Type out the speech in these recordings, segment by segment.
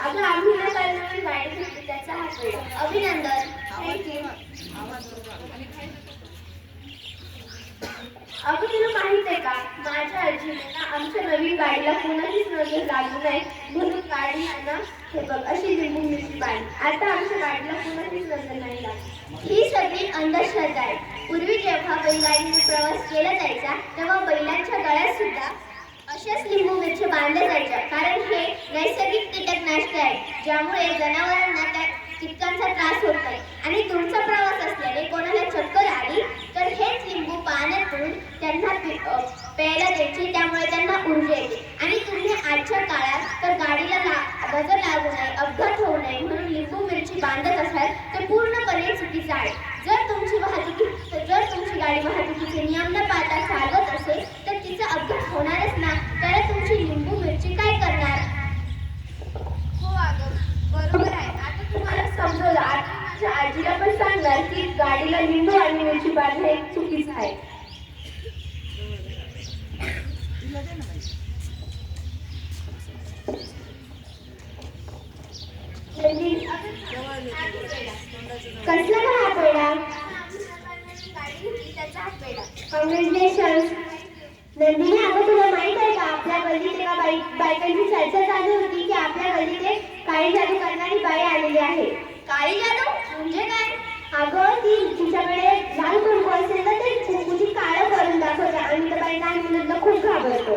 अगं आम्ही ना काल नवीन गाडी घेतली त्याचा हा पेढा. अभिनंदन. अगं तुला माहित आहे का, माझ्या आजीने ना आमच्या नवीन गाडीला कोणाचीच नजर लागू नये म्हणून गाडी ना हे बघ अशी लिंबू मिरची पाणी. आता आमच्या गाडीला कोणाचीच नजर नाही लागली. ही सगळी अंधश्रद्धा आहे. पूर्वी जेव्हा बैलगाडीने प्रवास केला जायचा तेव्हा बैलांच्या गळ्यात सुद्धा अशाच लिंबू मिरची बांधल्या जायच्या, कारण हे नैसर्गिक कीटकनाशक आहे ज्यामुळे जनावरांना त्या कीटकांचा त्रास होत नाही. आणि तुमचा प्रवास असल्याने कोणाला चक्कर आली तर हेच लिंबू पाण्यातून त्यांना प्यायला द्यायचे, त्यामुळे त्यांना ऊर्जा येते. आणि तुम्ही आजच्या काळात तर गाडीला नजर लागू नये, अपघात होऊ नये म्हणून लिंबू मिरची बांधत असाल तर पूर्णपणे चुकीचं आहे. जर तुमची गाडी वाहतुकीचे नियम न पाळता चालवत असेल तर तिचा अपघात होणारच ना. तर तुमची लिंबू मिरची काय करणार? हो अगं बरोबर आहे. आता तुम्हाला समजवलं. आता माझ्या आजीला पण सांगणार की गाडीला लिंबू आणि मिरची बांधणं हे चुकीचं आहे. कसला का हा पेढा? कॉंग्रॅच्युलेशन्स. नंदिनी, अगं तुला माहित आहे का, आपल्या गल्लीत एका बायकांची चर्चा चालू होती की आपल्या गल्लीत एक काळी जादू करणारी बाई आलेली आहे. काळी जादू म्हणजे काय? अगं ती तिच्याकडे लाल कुंकू असेल ना ते कुंकू ती काळं करून दाखवते आणि त्या बाई लहान मुलांना खूप घाबरतो.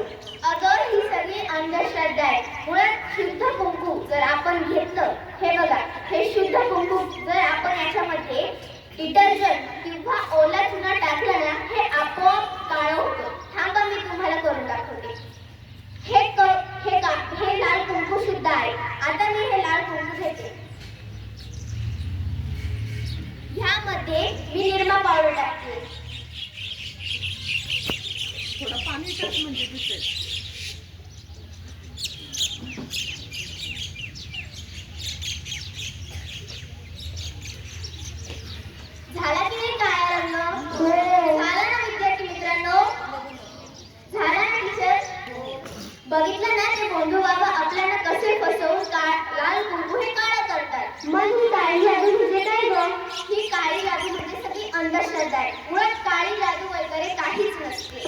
अगं ही सगळी अंधश्रद्धा आहे. मुळात शुद्ध कुंकू जर आपण घेतलं, हे बघा हे शुद्ध कुंकू जर आपण याच्यामध्ये डिटर्जंट किंवा ओला चुना टाकला ना हे आपोआप काळं होतं. थांबा मी तुम्हाला करून दाखवते. हे लाल कुंकू शुद्ध आहे. आता मी हे लाल कुंकू घेते. ह्यामध्ये मी निरमा पावडर टाकते. थोडं पाणी टाक म्हणजे दिसेल. झाला की नाही काळा रंग? झाला ना विद्यार्थी मित्रांनो? झाला ना टीचर? बघितलं ना ते बंधू बाबा आपल्याला कसे फसवून लाल कुंकू हे काळं करतात. मग ही काळी जादू म्हणजे काय गं? ही काळी जादू म्हणजे सगळी अंधश्रद्धा आहे. मुळात काळी जादू वगैरे काहीच नसते.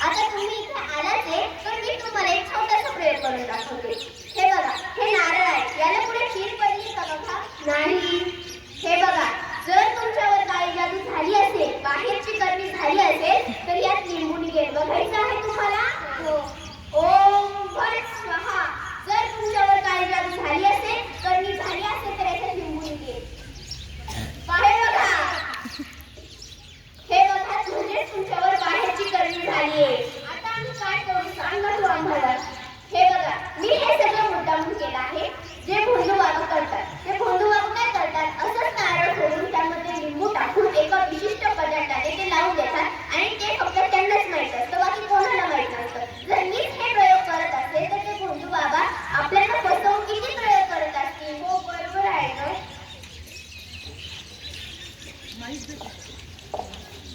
आता तुम्ही इथे आलाच आहे तर मी तुम्हाला एक छोटासा प्रयोग करून दाखवते. हे बघा हे नारळ आहे. याला पुढे चीर पडली का बघा? नाही. हे बघा जर तुमच्यावर काळी जादू झाली असेल, बाहेरची करणी झाली असेल तर यात लिंबू निघेल. बघायचं आहे तुम्हाला? ओम भट स्वाहा. जर तुमच्यावर काळी जादू झाली असेल, करणी झाली असेल तर याच्यात लिंबू निघेल. बाहेर बघा. हे बघा म्हणजे तुमच्यावर बाहेरची करणी झाली आहे. आता आम्ही काय करू सांगा तू आम्हाला. हे बघा मी हे सगळं मुद्दामून केलं आहे. जे भोंदू बाबा करतात ते भोंदू बाबा काय करतात, असंच नारळ फोडून त्यामध्ये लिंबू टाकून एका विशिष्ट पदार्थाने ते लावून देतात आणि ते फक्त त्यांनाच माहित असतं, बाकी कोणाला माहित नसतं. जर मीच हे प्रयोग करत असेल तर ते भोंदू बाबा आपल्याला फसवून किती प्रयोग करत असतील. हो बरोबर आहे ना?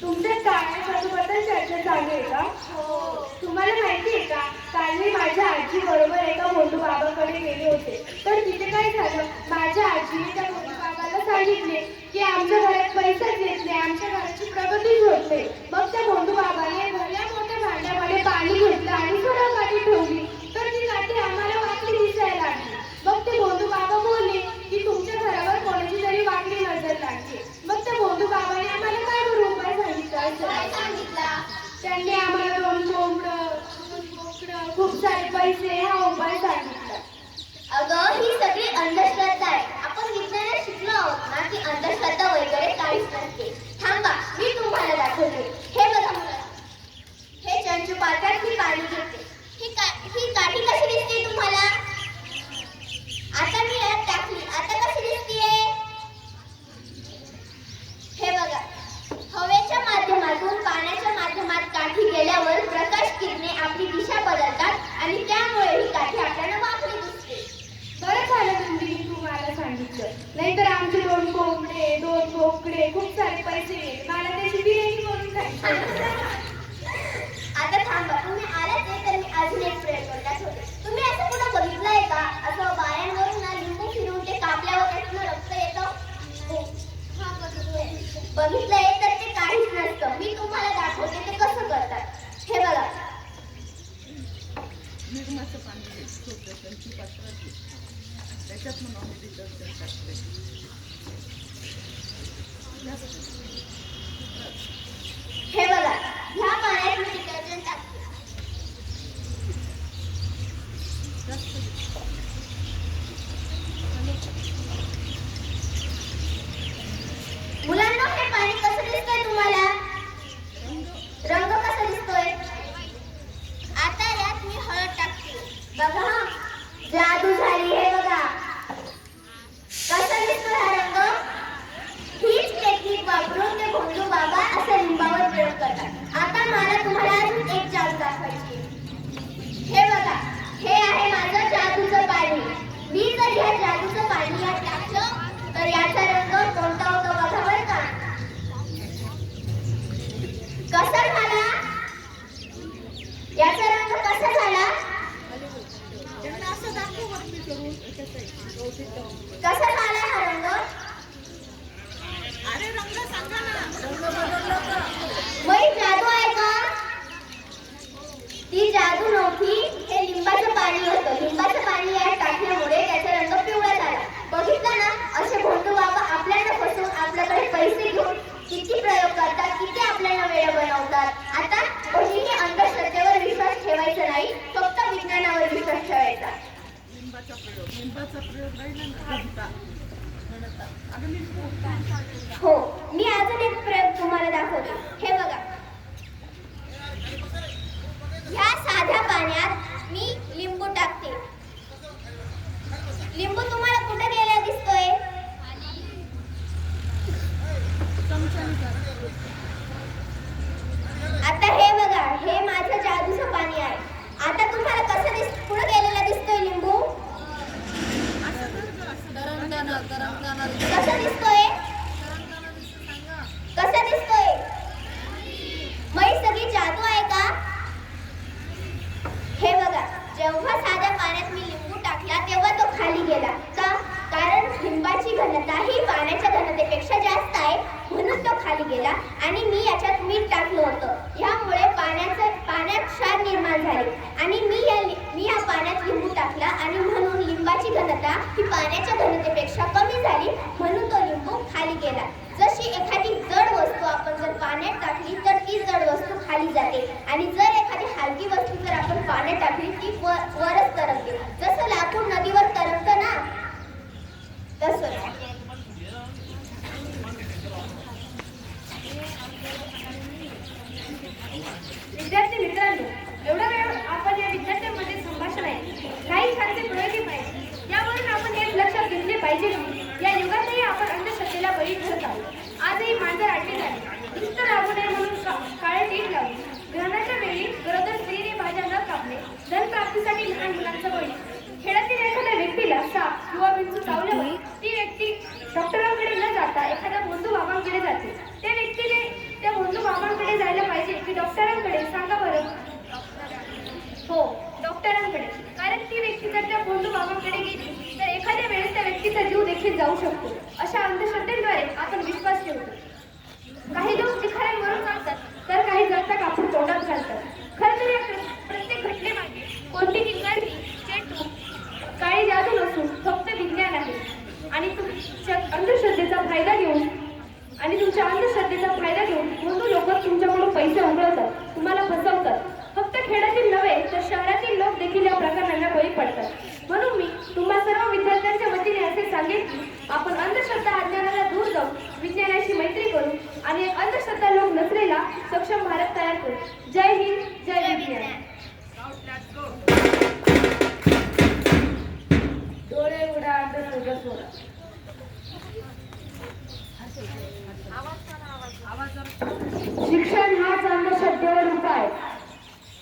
तुमच्या काळ्या जादूबद्दल चर्चा चालू आहे का? हो. तुम्हाला माहिती आहे का, काल मी माझ्या आजी बरोबर एका भोंदू बाबाकडे गेले होते. तर तिथे काय झालं, माझ्या आजीने त्या भोंदू बाबाला सांगितले की आमच्या घरात पैसाच येत नाही, आमच्या घराची प्रगतीच होत नाही. मग त्या भोंदू बाबाने भल्या मोठ्या भांड्यामध्ये पाणी घेतलं आणि सरळ काठी ठेवली तर ती काठी आम्हाला वाकडी दिसायला लागली. मग ते भोंदू बाबा बोलले की तुमच्या घरावर कोणाची तरी वाकडी नजर लागते. मग त्या भोंदू बाबाने आम्हाला काय बरं उपाय सांगितला? त्यांनी आम्हाला 2 कोंबडं, खूप सारे पैसे हा उपाय सांगितला. अगं ही सगळी अंधश्रद्धा आहे. आपण विज्ञानात शिकलो आहोत ना की अंधश्रद्धा वगैरे काहीच नसते. थांबा मी तुम्हाला दाखवते. हे बघा मुलं, हे चंचू पात्रात मी पाणी घेते. ही काठी कशी दिसते तुम्हाला? आता मी यात टाकली, आता कशी दिसतीये? हे बघा हवेच्या माध्यमातून पाण्याच्या माध्यमात काठी गेल्यावर प्रकाश किरणे आपली दिशा बदलतात आणि त्यामुळे ही काठी आपल्याला वाकडी दिसते. बरं झालं नंदिनी तू मला सांगितलं, नाहीतर आमचे 2 कोंबडे, 2 बोकडे, खूप सारे पैसे मला त्याची बिर्याणी करून खायची. आता थांबा, तुम्ही आलाच आहे तर मी अजून एक प्रयोग करत होते. तुम्ही असं कुठं बघितलंय का असं निर्माचं पाणी घ्यायचं त्यांची पात्रात त्याच्यात म्हणून आम्ही डिटर्जंट टाकते. हे बघा, ह्या पाण्यात मी डिटर्जंट टाकते. मुलांना हे पाणी कसं दिसतंय तुम्हाला? रंग कसा दिसतोय? आता यात मी हळद टाकते. बघा, जादू झाली. हे बघा कसा दिसतोय हा रंग. हीच टेक्निक वापरून ते भोंदू बाबा असं लिंबावर प्रयोग करतात. आता मला तुम्हाला अजून एक जादू दाखवायची. हे बघा, हे आहे माझं जादूचं पाणी. मी जर या जादूचं पाणी यात टाकलं तर याचा रंग कोणता होतो बघा बरं का. कसा झाला? याचा रंग कसा झाला? त्यांना असं दाखव वरती करून कसा झाला हा रंग? अरे रंग सांगा ना. रंग बदलला का? मग ही जादू आहे का? ती जादू नव्हती, हे लिंबाचं पाणी होतं. लिंबाचं पाणी यात टाकल्यामुळे त्याचा रंग पिवळा झाला. बघितलं ना, असे भोंदू बाबा आपल्याला फसवून आपल्याकडे पैसे घेऊन किती प्रयोग करतात, किती आपल्याला वेळ बनवतात. आता कोणीही अंधश्रद्धेवर विश्वास ठेवायचा नाही, फक्त विज्ञानावर विश्वास ठेवायचा. लिंबाचा प्रयोग राहिला ना घंटा. अगं लिंबू. हो, मी अजून एक प्रयोग तुम्हाला दाखवते. हे बघा, ह्या साध्या पाण्यात मी लिंबू टाकते. लिंबू तुम्हाला कुठे गेला दिसतोय? आता हे बघा, हे माझं जादूचं पाणी आहे. आता तुम्हाला कसं कुठे गेलेला दिसतोय लिंबू? कसं दिसतोय? कसं दिसतोय? मग ही सगळी जादू आहे का? हे बघा, जेव्हा साध्या पाण्यात मी लिंबू टाकला तेव्हा तो खाली गेला का? कारण लिंबाची घनता ही पाण्याच्या घनतेपेक्षा जास्त आहे, म्हणून तो खाली गेला. आणि मी याच्यात मीठ टाकलं होतं. ह्यामुळे पाण्यात क्षार निर्माण झाले आणि मी या पाण्यात लिंबू टाकला आणि म्हणून लिंबाची घनता ही पाण्याच्या घनतेपेक्षा कमी झाली, म्हणून तो लिंबू खाली गेला. जशी एखादी जड वस्तू आपण जर पाण्यात टाकली तर ती जड वस्तू खाली जाते आणि जर एखादी हलकी वस्तू जर आपण पाण्यात टाकली ती वरच तरंगते. जसं लाकूड नदीवर तरंगतं ना, तसं. विद्यार्थी मित्रांनो, एवढा वेळ आपण या विद्यार्थ्यांमध्ये संभाषण आहे, काही छानसे प्रयोगही पाहिजे. यावरून आपण एक लक्षात घेतले पाहिजे की या युगातही आपण अंधश्रद्धेला बळी ठरत आहोत. आजही मांजर आडली झाली, दुष्ट लागू नये म्हणून काळे टीप लावली, ग्रहणाच्या वेळी गरोदर स्त्रीने भाज्या न कापणे, धन प्राप्तीसाठी लहान मुलांचा बळी. खेळातील एखाद्या व्यक्तीला साप किंवा विंचू चावल्यावर ती व्यक्ती डॉक्टरांकडे न जाता एखाद्या भोंदू बाबांकडे जाते. त्या व्यक्तीने त्या भोंदू बाबांकडे जायला पाहिजे की डॉक्टरांकडे? सांगा बरं. हो, डॉक्टरांकडे. कारण ती व्यक्ती जर त्या भोंदू बाबांकडे गेली तर एखाद्या वेळेस त्या व्यक्तीचा जीव देखील जाऊ शकतो. अशा अंधश्रद्धेद्वारे आपण विश्वास ठेवतो. काही लोक तिखाऱ्यांवरून सांगतात तर काही जगता कापून तोंडात घालतात. खरं तर या प्रत्येक घटनेमागे कोणती निघणारी चेंडू काळी जादू नसून फक्त विज्ञान आहे. आणि तुमच्या अंधश्रद्धेचा फायदा घेऊन भोंदू लोक तुमच्याकडून पैसे उकळवतात, तुम्हाला फसवतात. फक्त खेड्यातील नव्हे तर शहरातील लोक देखील या प्रकरणांना बळी पडतात. म्हणून मी तुम्हा सर्व विद्यार्थ्यांच्या वतीने असे सांगेन की आपण अंधश्रद्धा अज्ञानाला दूर जाऊन विज्ञानाशी मैत्री करू आणि एक अंधश्रद्धा लोक नसलेला सक्षम भारत तयार करू. जय हिंद, जय विज्ञान. डोळे उघडा, अंधश्रद्धा सोडा. शिक्षण हाच अंधश्रद्धेवर उपाय.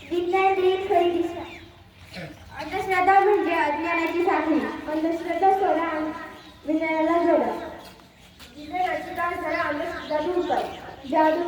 विज्ञान देईल खरी दिशा. अंधश्रद्धा म्हणजे अज्ञानाची साखळी. अंधश्रद्धा सोडा, विज्ञानाला जोडा. जिथे रचना जरा अंधश्रद्धा दूर कर. जादू